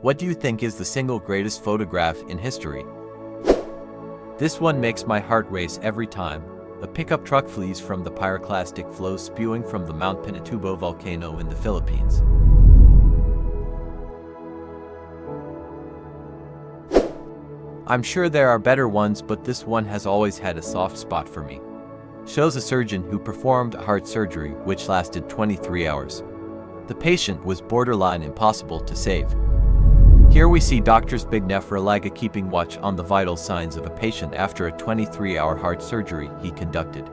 What do you think is the single greatest photograph in history? This one makes my heart race every time. A pickup truck flees from the pyroclastic flows spewing from the Mount Pinatubo volcano in the Philippines. I'm sure there are better ones, but this one has always had a soft spot for me. Shows a surgeon who performed heart surgery which lasted 23 hours. The patient was borderline impossible to save. Here we see Dr. Zbigniew Religa keeping watch on the vital signs of a patient after a 23-hour heart surgery he conducted.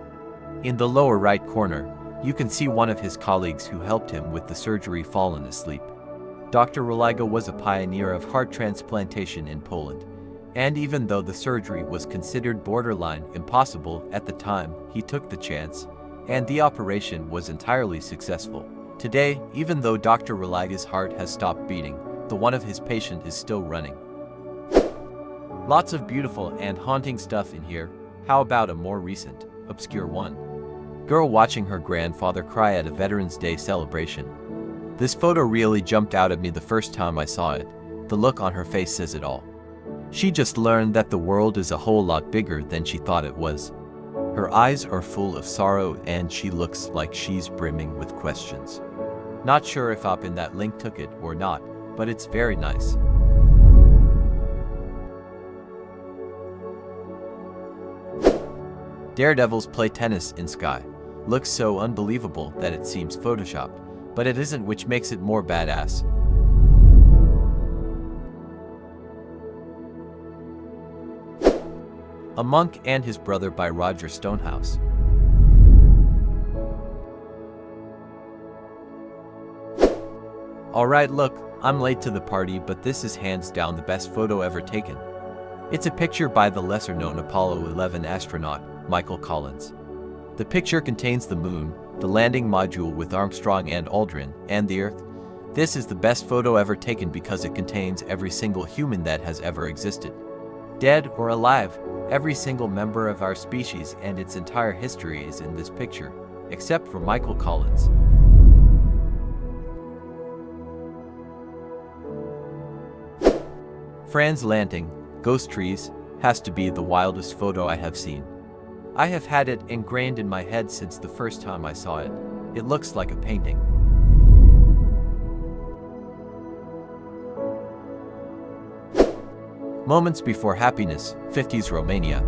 In the lower right corner, you can see one of his colleagues who helped him with the surgery fallen asleep. Dr. Religa was a pioneer of heart transplantation in Poland, and even though the surgery was considered borderline impossible at the time, he took the chance, and the operation was entirely successful. Today, even though Dr. Religa's heart has stopped beating, the one of his patient is still running. Lots of beautiful and haunting stuff in here. How about a more recent, obscure one? Girl watching her grandfather cry at a Veterans Day celebration. This photo really jumped out at me the first time I saw it. The look on her face says it all. She just learned that the world is a whole lot bigger than she thought it was. Her eyes are full of sorrow and she looks like she's brimming with questions. Not sure if up in that link took it or not, but it's very nice. Daredevils play tennis in sky. Looks so unbelievable that it seems photoshopped, but it isn't, which makes it more badass. A Monk and His Brother by Roger Stonehouse. Alright, look, I'm late to the party, but this is hands down the best photo ever taken. It's a picture by the lesser-known Apollo 11 astronaut, Michael Collins. The picture contains the moon, the landing module with Armstrong and Aldrin, and the Earth. This is the best photo ever taken because it contains every single human that has ever existed. Dead or alive, every single member of our species and its entire history is in this picture, except for Michael Collins. Franz Landing, Ghost Trees, has to be the wildest photo I have seen. I have had it ingrained in my head since the first time I saw it. It looks like a painting. Moments Before Happiness, 50s Romania.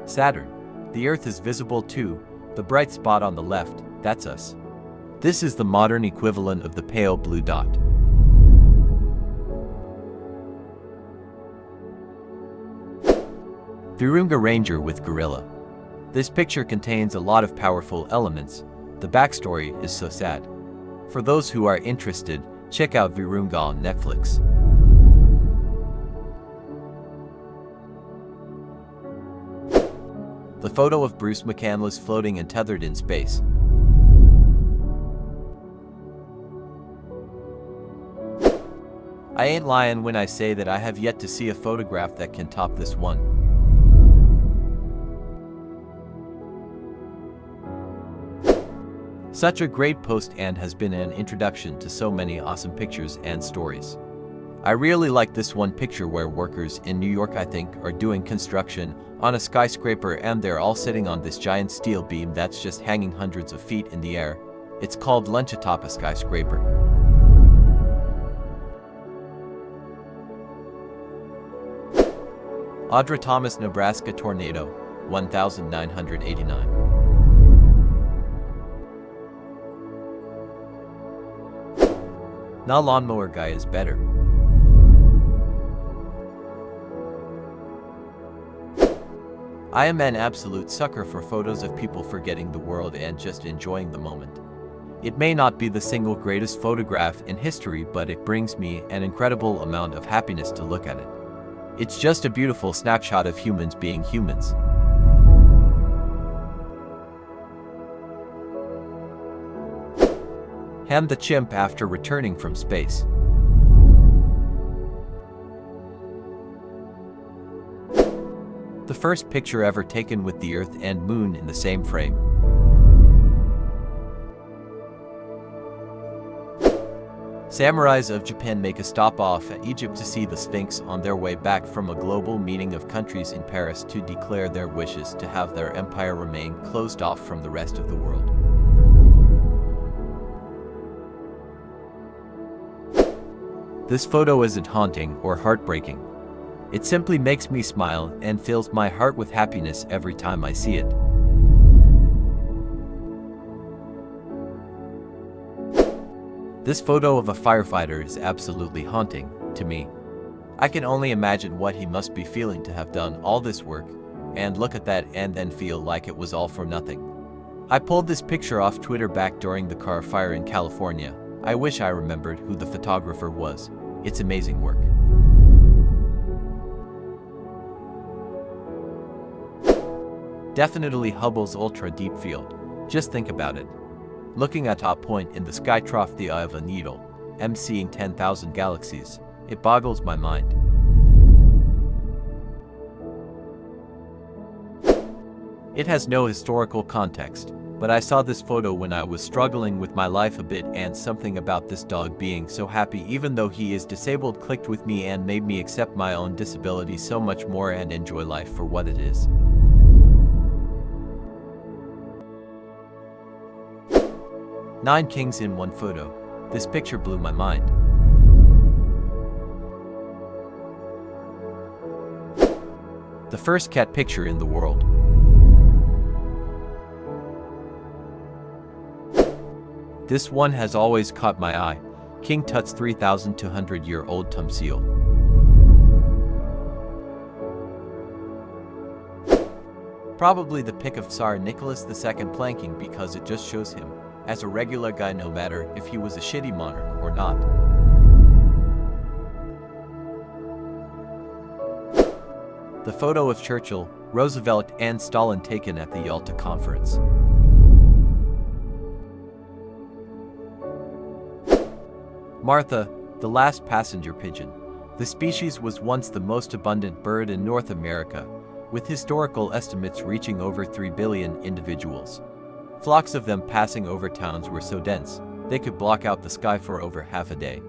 Saturn. The Earth is visible too. The bright spot on the left, that's us. This is the modern equivalent of the pale blue dot. Virunga Ranger with Gorilla. This picture contains a lot of powerful elements. The backstory is so sad. For those who are interested, check out Virunga on Netflix. The photo of Bruce McCandless floating and tethered in space. I ain't lying when I say that I have yet to see a photograph that can top this one. Such a great post and has been an introduction to so many awesome pictures and stories. I really like this one picture where workers in New York, I think, are doing construction on a skyscraper and they're all sitting on this giant steel beam that's just hanging hundreds of feet in the air. It's called lunch atop a skyscraper. Audra Thomas, Nebraska tornado, 1989. Nah, lawnmower guy is better. I am an absolute sucker for photos of people forgetting the world and just enjoying the moment. It may not be the single greatest photograph in history, but it brings me an incredible amount of happiness to look at it. It's just a beautiful snapshot of humans being humans. Ham the chimp after returning from space. The first picture ever taken with the Earth and Moon in the same frame. Samurais of Japan make a stop off at Egypt to see the Sphinx on their way back from a global meeting of countries in Paris to declare their wishes to have their empire remain closed off from the rest of the world. This photo isn't haunting or heartbreaking. It simply makes me smile and fills my heart with happiness every time I see it. This photo of a firefighter is absolutely haunting to me. I can only imagine what he must be feeling to have done all this work and look at that and then feel like it was all for nothing. I pulled this picture off Twitter back during the car fire in California. I wish I remembered who the photographer was. It's amazing work. Definitely Hubble's ultra deep field. Just think about it. Looking at top point in the sky trough the eye of a needle, seeing 10,000 galaxies, it boggles my mind. It has no historical context, but I saw this photo when I was struggling with my life a bit, and something about this dog being so happy even though he is disabled clicked with me and made me accept my own disability so much more and enjoy life for what it is. Nine kings in one photo. This picture blew my mind. The first cat picture in the world. This one has always caught my eye. King Tut's 3,200-year-old Tamsil. Probably the pic of Tsar Nicholas II planking because it just shows him as a regular guy no matter if he was a shitty monarch or not. The photo of Churchill, Roosevelt, and Stalin taken at the Yalta Conference. Martha, the last passenger pigeon. The species was once the most abundant bird in North America, with historical estimates reaching over 3 billion individuals. Flocks of them passing over towns were so dense, they could block out the sky for over half a day.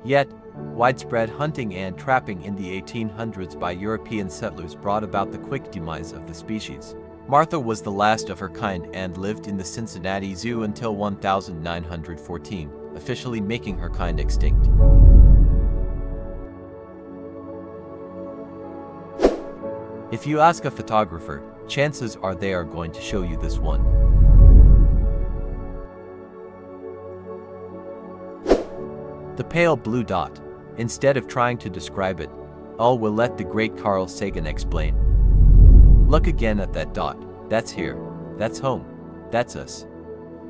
Yet, widespread hunting and trapping in the 1800s by European settlers brought about the quick demise of the species. Martha was the last of her kind and lived in the Cincinnati Zoo until 1914, officially making her kind extinct. If you ask a photographer, chances are they are going to show you this one. The pale blue dot. Instead of trying to describe it, we'll let the great Carl Sagan explain. Look again at that dot. That's here. That's home. That's us.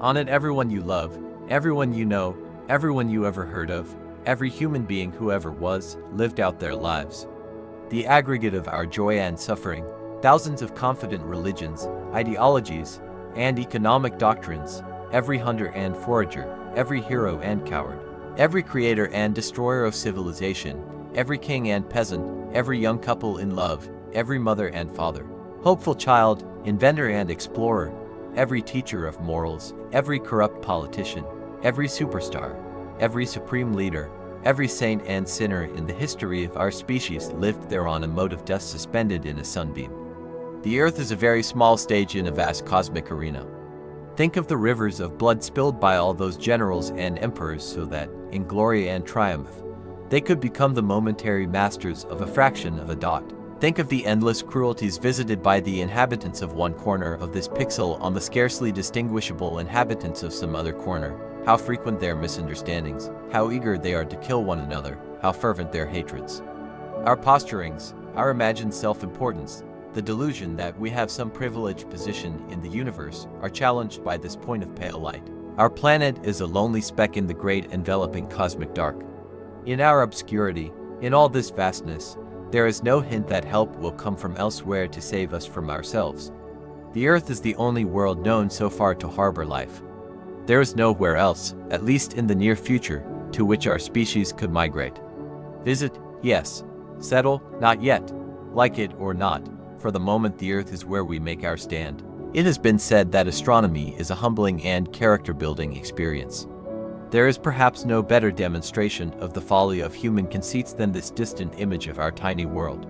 On it everyone you love, everyone you know, everyone you ever heard of, every human being who ever was, lived out their lives. The aggregate of our joy and suffering, thousands of confident religions, ideologies, and economic doctrines, every hunter and forager, every hero and coward, every creator and destroyer of civilization, every king and peasant, every young couple in love, every mother and father, hopeful child, inventor and explorer, every teacher of morals, every corrupt politician, every superstar, every supreme leader, every saint and sinner in the history of our species lived there on a mote of dust suspended in a sunbeam. The Earth is a very small stage in a vast cosmic arena. Think of the rivers of blood spilled by all those generals and emperors so that, in glory and triumph, they could become the momentary masters of a fraction of a dot. Think of the endless cruelties visited by the inhabitants of one corner of this pixel on the scarcely distinguishable inhabitants of some other corner, how frequent their misunderstandings, how eager they are to kill one another, how fervent their hatreds. Our posturings, our imagined self-importance, the delusion that we have some privileged position in the universe are challenged by this point of pale light. Our planet is a lonely speck in the great enveloping cosmic dark. In our obscurity, in all this vastness, there is no hint that help will come from elsewhere to save us from ourselves. The Earth is the only world known so far to harbor life. There is nowhere else, at least in the near future, to which our species could migrate. Visit, yes. Settle, not yet. Like it or not, for the moment the Earth is where we make our stand. It has been said that astronomy is a humbling and character-building experience. There is perhaps no better demonstration of the folly of human conceits than this distant image of our tiny world.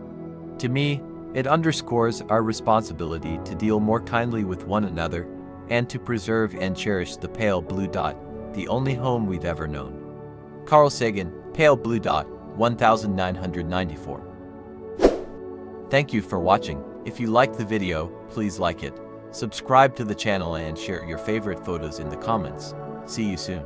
To me, it underscores our responsibility to deal more kindly with one another and to preserve and cherish the pale blue dot, the only home we've ever known. Carl Sagan, Pale Blue Dot, 1994. Thank you for watching. If you liked the video, please like it, subscribe to the channel and share your favorite photos in the comments. See you soon.